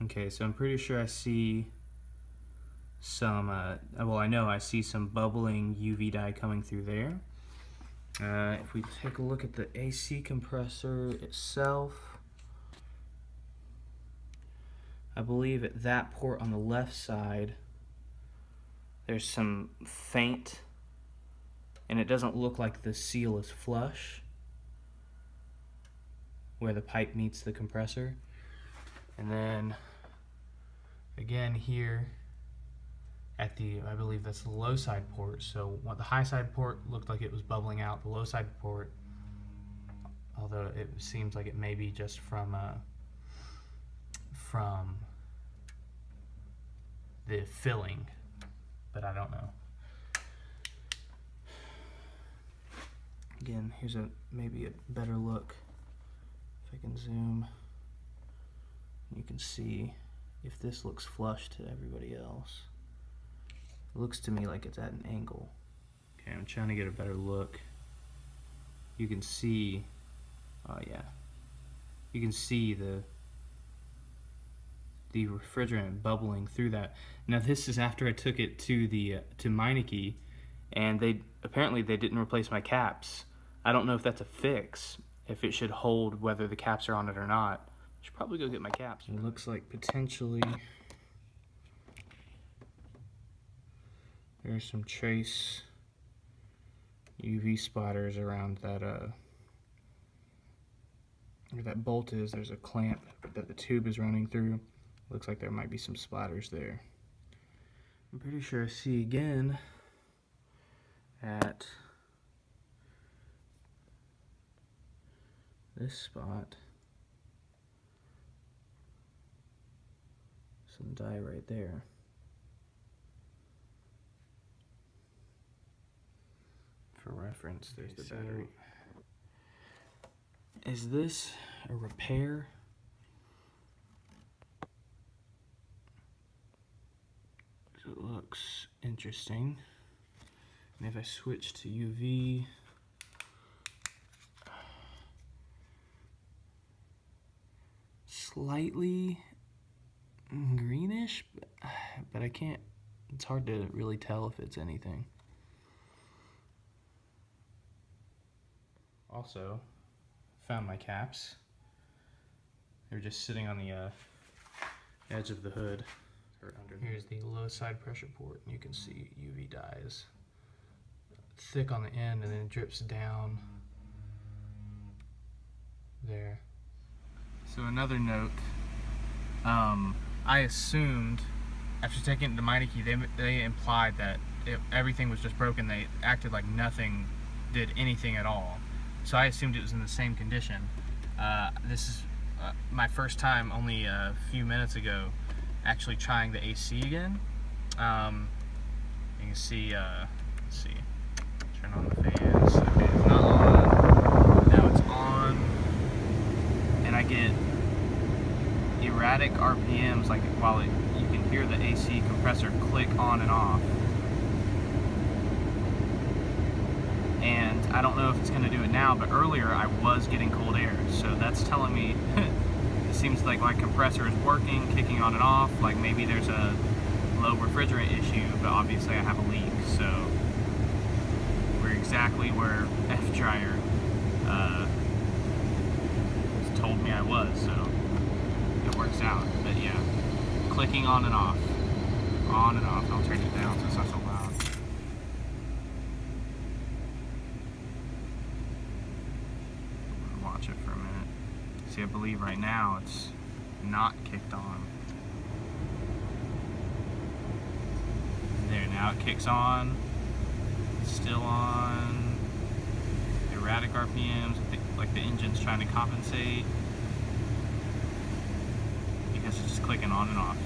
Okay, so I'm pretty sure I see some, well, I know I see some bubbling UV dye coming through there. If we take a look at the AC compressor itself, I believe at that port on the left side, there's some faint, and it doesn't look like the seal is flush where the pipe meets the compressor. And then again here at the, I believe that's the low side port. So what the high side port looked like it was bubbling out, the low side port, although it seems like it may be just from the filling, but I don't know. Again, here's maybe a better look. If I can zoom, you can see if this looks flush to everybody else. It looks to me like it's at an angle. Okay, I'm trying to get a better look. You can see, oh yeah, you can see the refrigerant bubbling through that. Now this is after I took it to to Meineke, and apparently they didn't replace my caps. I don't know if that's a fix, if it should hold whether the caps are on it or not. I should probably go get my caps. It looks like potentially there's some trace UV spotters around that where that bolt is. There's a clamp that the tube is running through. Looks like there might be some splatters there. I'm pretty sure I see again at this spot some dye right there. For reference, there's the battery. Is this a repair? It looks interesting. And if I switch to UV, slightly greenish, but I can't, it's hard to really tell if it's anything. Also, found my caps. They're just sitting on the edge of the hood. Here's the low side pressure port, and you can see UV dye is thick on the end and then it drips down there. So another note, I assumed after taking it to Meineke, they implied that everything was just broken. They acted like nothing did anything at all. So I assumed it was in the same condition. This is my first time, only a few minutes ago, actually trying the AC again. You can see, let's see, turn on the fans. Okay, it's not on. Now it's on, and I get erratic RPMs, like while you can hear the AC compressor click on and off. And I don't know if it's going to do it now, but earlier I was getting cold air, so that's telling me it seems like my compressor is working, kicking on and off, like maybe there's a low refrigerant issue, but obviously I have a leak, so we're exactly where F-Dryer told me I was, so it works out. But yeah, clicking on and off, I'll turn it down so it's not so loud. Watch it for a minute. See, I believe right now it's not kicked on. There, now it kicks on. It's still on. Erratic RPMs, like the engine's trying to compensate because it's just clicking on and off.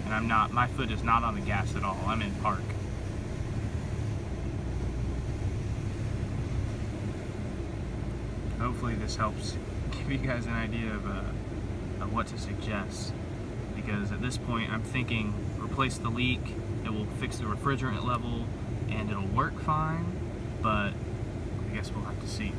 And I'm not, my foot is not on the gas at all. I'm in park. Hopefully this helps give you guys an idea of what to suggest. Because at this point I'm thinking replace the leak, it will fix the refrigerant level, and it'll work fine, but I guess we'll have to see.